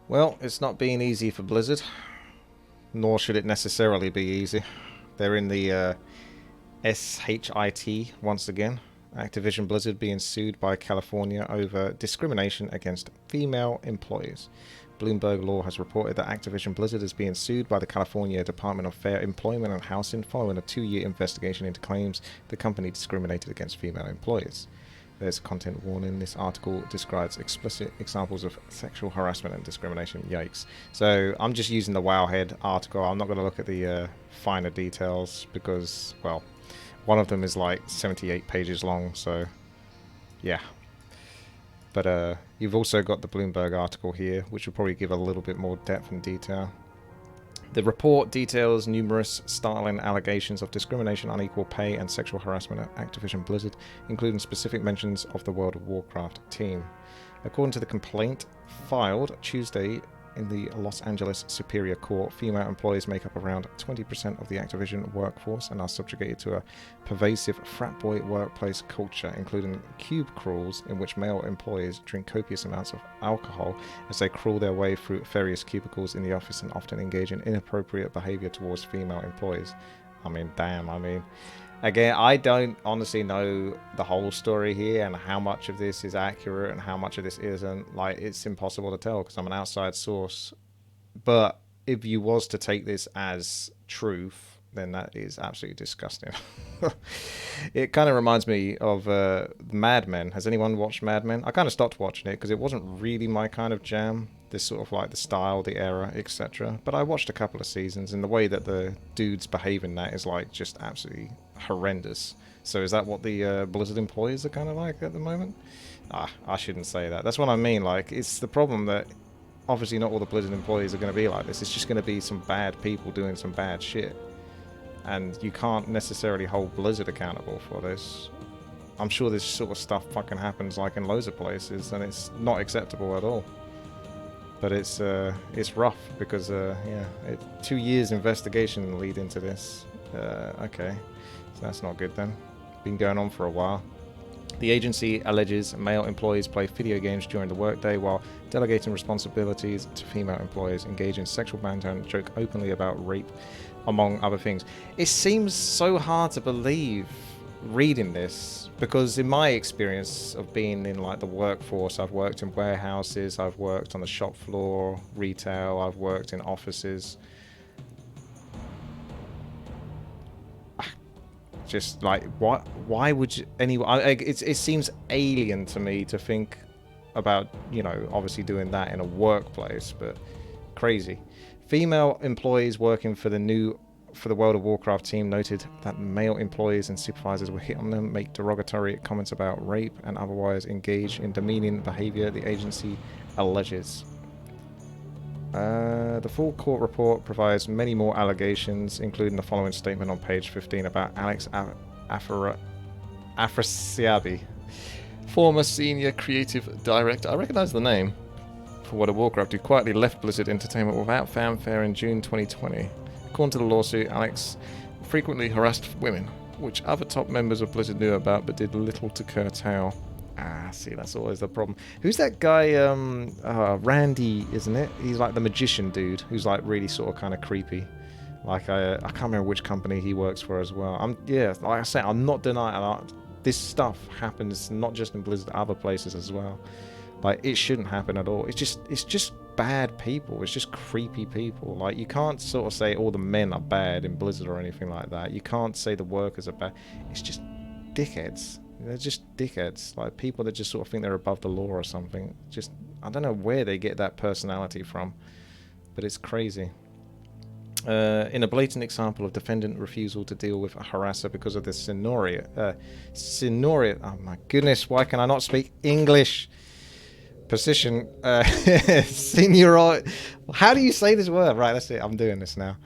Well, it's not been easy for Blizzard, nor should it necessarily be easy. They're in the SHIT once again. Activision Blizzard being sued by California over discrimination against female employees. Bloomberg Law has reported that Activision Blizzard is being sued by the California Department of Fair Employment and Housing following a 2-year investigation into claims the company discriminated against female employees. There's a content warning. This article describes explicit examples of sexual harassment and discrimination. Yikes. So I'm just using the Wowhead article. I'm not going to look at the finer details because, well, one of them is like 78 pages long, so yeah. But you've also got the Bloomberg article here, which will probably give a little bit more depth and detail. The report details numerous startling allegations of discrimination, unequal pay, and sexual harassment at Activision Blizzard, including specific mentions of the World of Warcraft team. According to the complaint filed Tuesday in the Los Angeles Superior Court, female employees make up around 20% of the Activision workforce and are subjugated to a pervasive frat boy workplace culture, including cube crawls in which male employees drink copious amounts of alcohol as they crawl their way through various cubicles in the office and often engage in inappropriate behavior towards female employees. I mean, damn, Again, I don't honestly know the whole story here and how much of this is accurate and how much of this isn't. Like, it's impossible to tell because I'm an outside source. But if you was to take this as truth, then that is absolutely disgusting. It kind of reminds me of Mad Men. Has anyone watched Mad Men? I kind of stopped watching it because it wasn't really my kind of jam. This sort of like the style, the era, etc. But I watched a couple of seasons, and the way that the dudes behave in that is like just absolutely horrendous. So is that what the Blizzard employees are kind of like at the moment? I shouldn't say that. That's what I mean. Like, it's the problem that obviously not all the Blizzard employees are going to be like this. It's just going to be some bad people doing some bad shit. And you can't necessarily hold Blizzard accountable for this. I'm sure this sort of stuff fucking happens like in loads of places, and it's not acceptable at all. But it's rough because 2 years investigation lead into this. Okay, so that's not good then. Been going on for a while. The agency alleges male employees play video games during the workday while delegating responsibilities to female employees, engage in sexual banter and joke openly about rape, among other things. It seems so hard to believe reading this because in my experience of being in like the workforce, I've worked in warehouses, I've worked on the shop floor, retail, I've worked in offices. Just like, why would you, anyone, it seems alien to me to think about, you know, obviously doing that in a workplace, but crazy. Female employees working for the World of Warcraft team noted that male employees and supervisors were hit on them, make derogatory comments about rape, and otherwise engage in demeaning behavior, the agency alleges. The full court report provides many more allegations, including the following statement on page 15 about Alex Afrasiabi, former senior creative director. I recognize the name. For World of Warcraft, who quietly left Blizzard Entertainment without fanfare in June 2020. According to the lawsuit, Alex frequently harassed women, which other top members of Blizzard knew about but did little to curtail. See, that's always the problem. Who's that guy? Randy, isn't it? He's like the magician dude who's like really sort of kind of creepy. Like I can't remember which company he works for as well. Like I say, I'm not denying this stuff happens not just in Blizzard, other places as well. Like, it shouldn't happen at all. It's just bad people. It's just creepy people. Like, you can't sort of say all the men are bad in Blizzard or anything like that. You can't say the workers are bad. It's just dickheads. They're just dickheads. Like, people that just sort of think they're above the law or something. Just, I don't know where they get that personality from, but it's crazy. In a blatant example of defendant refusal to deal with a harasser because of the seniority. Oh my goodness, why can I not speak English? Position, senior. How do you say this word? Right, that's it. I'm doing this now.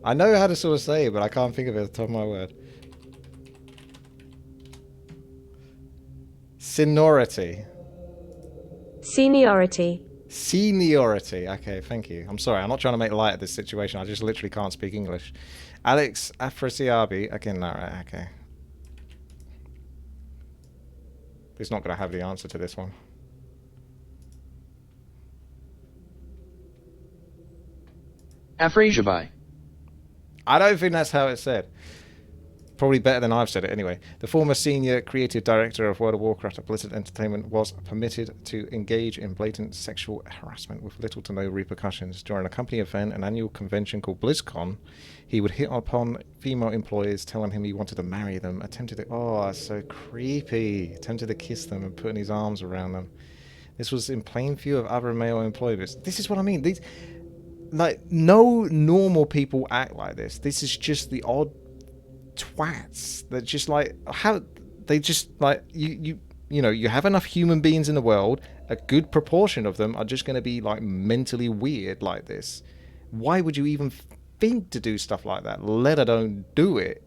I know how to sort of say it, but I can't think of it at the top of my word. Seniority. Seniority. Seniority. Okay, thank you. I'm sorry. I'm not trying to make light of this situation. I just literally can't speak English. Alex Afrasiabi. Again, no, right, okay. He's not going to have the answer to this one. Afrasiabi. I don't think that's how it's said. Probably better than I've said it anyway. The former senior creative director of World of Warcraft at Blizzard Entertainment was permitted to engage in blatant sexual harassment with little to no repercussions. During a company event, an annual convention called BlizzCon, he would hit upon female employees, telling him he wanted to marry them, attempted to... Oh, that's so creepy. Attempted to kiss them and putting his arms around them. This was in plain view of other male employees. This is what I mean. These... Like, no normal people act like this. This is just the odd twats that just like how they just like you know, you have enough human beings in the world, a good proportion of them are just going to be like mentally weird like this. Why would you even think to do stuff like that, let alone do it,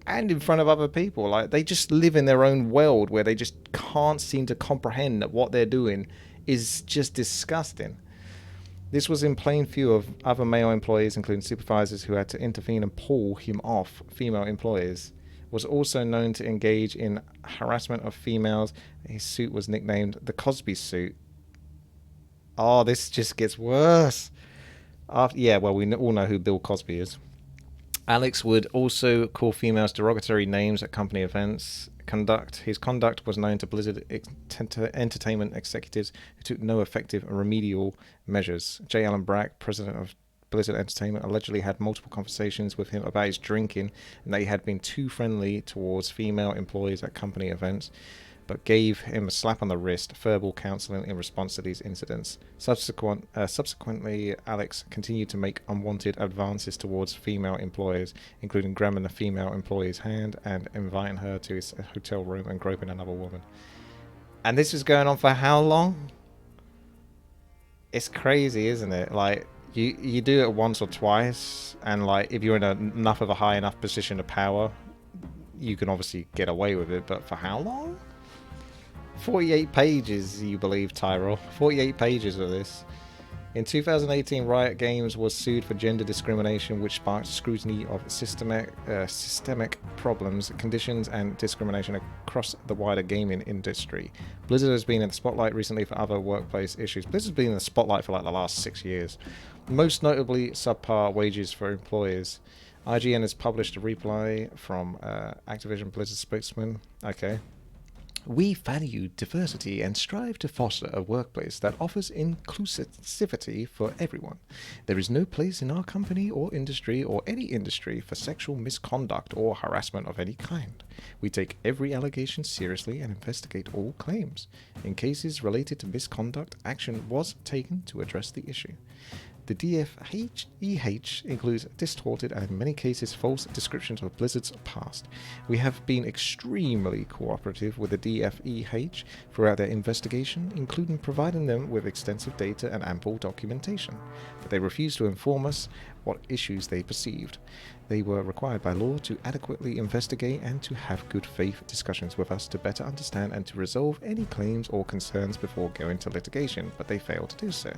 and in front of other people? Like, they just live in their own world where they just can't seem to comprehend that what they're doing is just disgusting. This was in plain view of other male employees, including supervisors who had to intervene and pull him off female employees. Was also known to engage in harassment of females. His suit was nicknamed the Cosby suit. Oh, this just gets worse. Yeah, well, we all know who Bill Cosby is. Alex would also call females derogatory names at company events. His conduct was known to Blizzard Entertainment executives who took no effective remedial measures. J. Allen Brack, president of Blizzard Entertainment, allegedly had multiple conversations with him about his drinking and that he had been too friendly towards female employees at company events, but gave him a slap on the wrist, verbal counseling in response to these incidents. Subsequently, Alex continued to make unwanted advances towards female employees, including grabbing a female employee's hand and inviting her to his hotel room and groping another woman. And this was going on for how long? It's crazy, isn't it? Like, you do it once or twice, and like, if you're in enough of a high enough position of power, you can obviously get away with it, but for how long? 48 pages, you believe, Tyrell. 48 pages of this. In 2018, Riot Games was sued for gender discrimination, which sparked scrutiny of systemic problems, conditions, and discrimination across the wider gaming industry. Blizzard has been in the spotlight recently for other workplace issues. Blizzard's been in the spotlight for like the last 6 years. Most notably, subpar wages for employers. IGN has published a reply from Activision Blizzard spokesman. Okay. We value diversity and strive to foster a workplace that offers inclusivity for everyone. There is no place in our company or industry or any industry for sexual misconduct or harassment of any kind. We take every allegation seriously and investigate all claims. In cases related to misconduct, action was taken to address the issue. The DFEH includes distorted and in many cases false descriptions of Blizzard's past. We have been extremely cooperative with the DFEH throughout their investigation, including providing them with extensive data and ample documentation, but they refused to inform us what issues they perceived. They were required by law to adequately investigate and to have good faith discussions with us to better understand and to resolve any claims or concerns before going to litigation, but they failed to do so.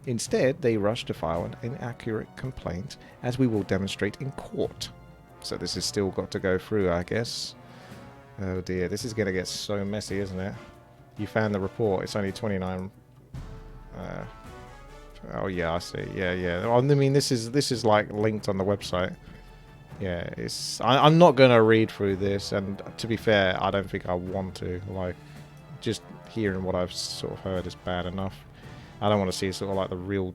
Instead, they rushed to file an inaccurate complaint, as we will demonstrate in court. So this has still got to go through, I guess. Oh dear, this is going to get so messy, isn't it? You found the report, it's only 29... oh yeah, I see. Yeah. I mean, this is like linked on the website. Yeah, it's... I'm not going to read through this, and to be fair, I don't think I want to. Like, just hearing what I've sort of heard is bad enough. I don't want to see sort of like the real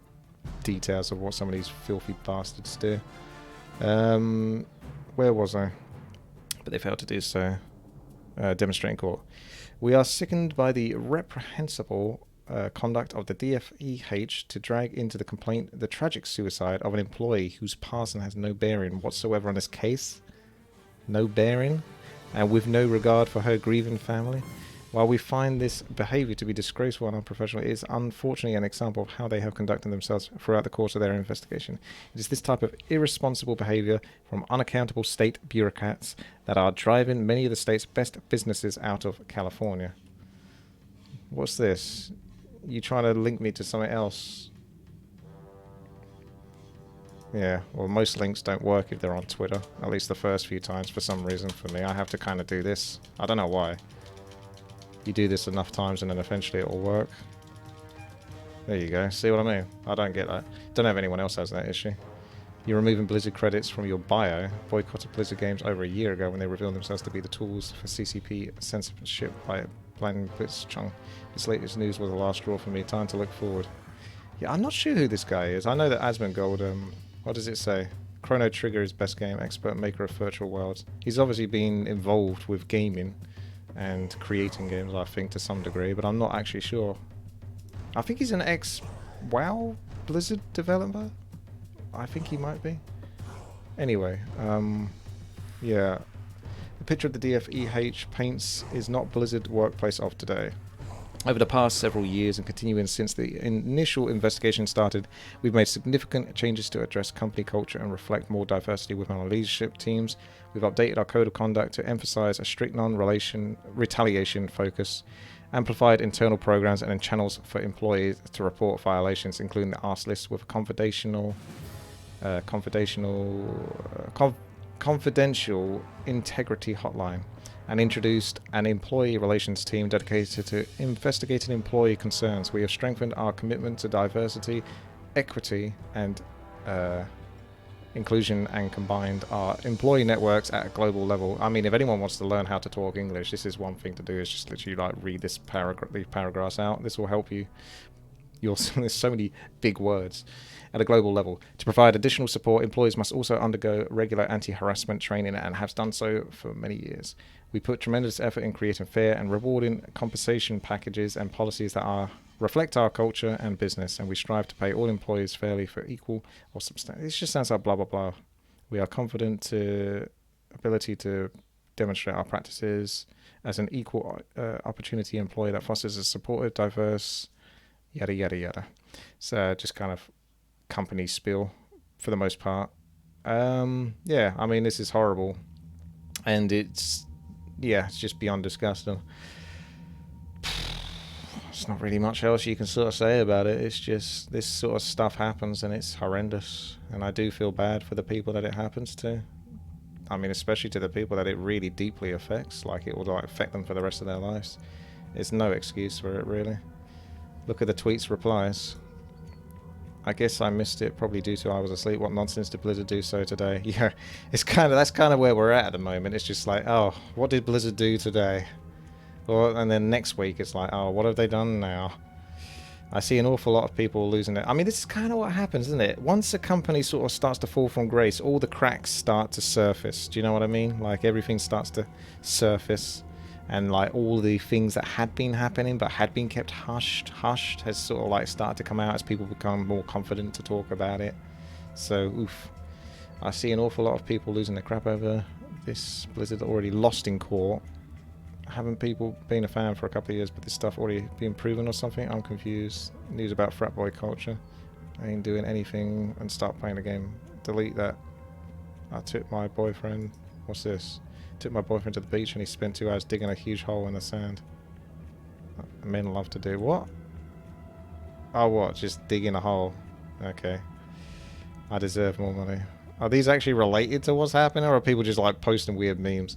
details of what some of these filthy bastards do. Where was I? But they failed to do so. Demonstrating court. We are sickened by the reprehensible conduct of the DFEH to drag into the complaint the tragic suicide of an employee whose passing has no bearing whatsoever on this case. No bearing, and with no regard for her grieving family. While we find this behaviour to be disgraceful and unprofessional, it is unfortunately an example of how they have conducted themselves throughout the course of their investigation. It is this type of irresponsible behaviour from unaccountable state bureaucrats that are driving many of the state's best businesses out of California. What's this? You trying to link me to something else? Yeah, well, most links don't work if they're on Twitter. At least the first few times, for some reason, for me. I have to kind of do this. I don't know why. You do this enough times and then eventually it will work. There you go. See what I mean? I don't get that. Don't know if anyone else has that issue. You're removing Blizzard credits from your bio. Boycotted Blizzard games over a year ago when they revealed themselves to be the tools for CCP censorship by Blind Blitzchung. This latest news was the last straw for me. Time to look forward. Yeah, I'm not sure who this guy is. I know that Asmongold, what does it say? Chrono Trigger is best game, expert maker of virtual worlds. He's obviously been involved with gaming and creating games, I think, to some degree, but I'm not actually sure. I think he's an ex-WoW Blizzard developer. I think he might be. Anyway, yeah. The picture of the DFEH paints is not Blizzard workplace of today. Over the past several years and continuing since the initial investigation started, we've made significant changes to address company culture and reflect more diversity within our leadership teams. We've updated our code of conduct to emphasize a strict non-retaliation focus, amplified internal programs and channels for employees to report violations, including the ask list with a confidential integrity hotline, and introduced an employee relations team dedicated to investigating employee concerns. We have strengthened our commitment to diversity, equity, and inclusion, and combined our employee networks at a global level. I mean, if anyone wants to learn how to talk English, this is one thing to do, is just literally like read these paragraphs out. This will help you. There's so many big words. At a global level. To provide additional support, employees must also undergo regular anti-harassment training and have done so for many years. We put tremendous effort in creating fair and rewarding compensation packages and policies that reflect our culture and business, and we strive to pay all employees fairly for equal or substantial. It just sounds like blah, blah, blah. We are confident to ability to demonstrate our practices as an equal opportunity employer that fosters a supportive, diverse, yada, yada, yada. So just kind of company spiel for the most part. Yeah, I mean, this is horrible, and it's just beyond disgusting. There's not really much else you can sort of say about it. It's just this sort of stuff happens and it's horrendous, and I do feel bad for the people that it happens to. I mean, especially to the people that it really deeply affects, like it will like affect them for the rest of their lives. There's no excuse for it, really. Look at the tweets replies. I guess I missed it, probably due to I was asleep. What nonsense did Blizzard do so today? Yeah, that's kind of where we're at the moment. It's just like, oh, what did Blizzard do today? And then next week it's like, oh, what have they done now? I see an awful lot of people losing it. I mean, this is kind of what happens, isn't it? Once a company sort of starts to fall from grace, all the cracks start to surface. Do you know what I mean? Like everything starts to surface. And like all the things that had been happening but had been kept hushed has sort of like started to come out as people become more confident to talk about it. So, oof. I see an awful lot of people losing their crap over this. Blizzard already lost in court. Haven't people been a fan for a couple of years, but this stuff already been proven or something? I'm confused. News about frat boy culture. I ain't doing anything and start playing the game. Delete that. I took my boyfriend. What's this? Took my boyfriend to the beach and he spent 2 hours digging a huge hole in the sand. Men love to do what? Oh, what? Just digging a hole. Okay. I deserve more money. Are these actually related to what's happening, or are people just like posting weird memes?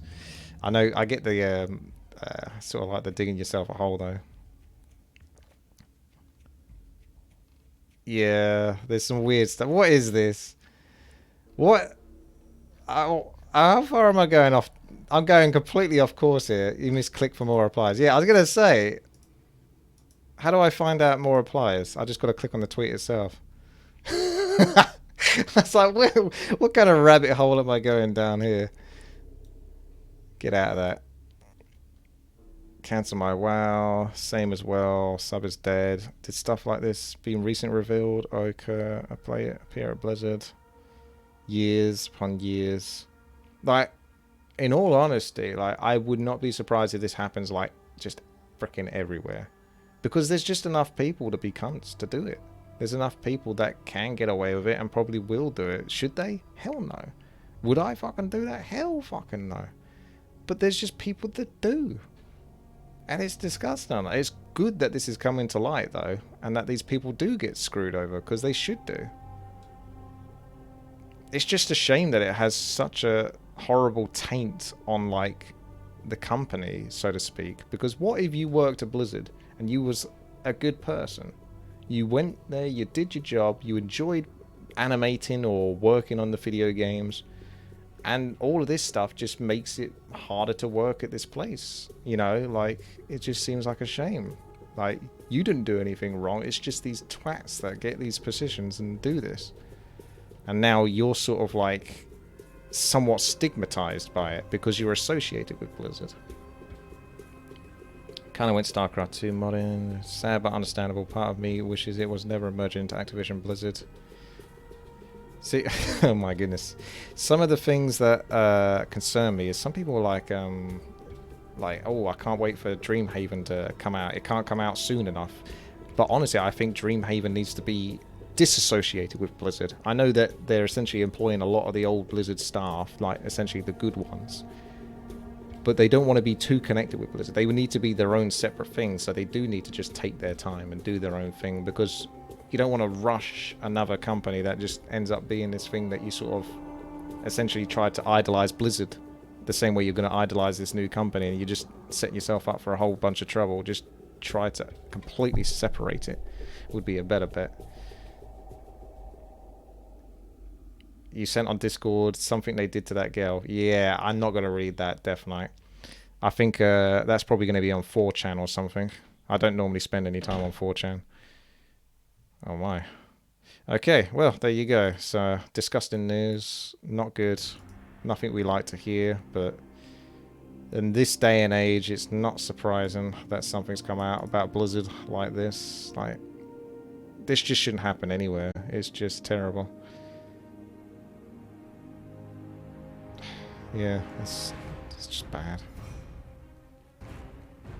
I know, I get the sort of like the digging yourself a hole though. Yeah, there's some weird stuff. What is this? What? How far am I going off? I'm going completely off course here. You must click for more replies. Yeah, I was going to say, how do I find out more replies? I just got to click on the tweet itself. That's like, what kind of rabbit hole am I going down here? Get out of that. Cancel my WoW. Same as well. Sub is dead. Did stuff like this being recently revealed occur? Appear at Blizzard. Years upon years. Like, in all honesty, like, I would not be surprised if this happens, like, just freaking everywhere. Because there's just enough people to be cunts to do it. There's enough people that can get away with it and probably will do it. Should they? Hell no. Would I fucking do that? Hell fucking no. But there's just people that do. And it's disgusting. It's good that this is coming to light, though, and that these people do get screwed over, because they should do. It's just a shame that it has such a horrible taint on, like, the company, so to speak. Because what if you worked at Blizzard and you was a good person? You went there, you did your job, you enjoyed animating or working on the video games. And all of this stuff just makes it harder to work at this place. You know, like, it just seems like a shame. Like, you didn't do anything wrong. It's just these twats that get these positions and do this. And now you're sort of like somewhat stigmatized by it because you're associated with Blizzard. Kind of went StarCraft 2 modding. Sad but understandable. Part of me wishes it was never merged into Activision Blizzard. See, oh my goodness. Some of the things that concern me is some people are like, oh, I can't wait for Dreamhaven to come out. It can't come out soon enough. But honestly, I think Dreamhaven needs to be disassociated with Blizzard. I know that they're essentially employing a lot of the old Blizzard staff, like essentially the good ones. But they don't want to be too connected with Blizzard. They would need to be their own separate thing, so they do need to just take their time and do their own thing, because you don't want to rush another company that just ends up being this thing that you sort of essentially tried to idolize Blizzard the same way you're going to idolize this new company, and you just set yourself up for a whole bunch of trouble. Just try to completely separate it would be a better bet. You sent on Discord something they did to that girl. Yeah, I'm not going to read that, definitely. I think that's probably going to be on 4chan or something. I don't normally spend any time on 4chan. Oh my. Okay, well, there you go. So, disgusting news. Not good. Nothing we like to hear, but in this day and age, it's not surprising that something's come out about Blizzard like this. Like, this just shouldn't happen anywhere. It's just terrible. Yeah, it's just bad.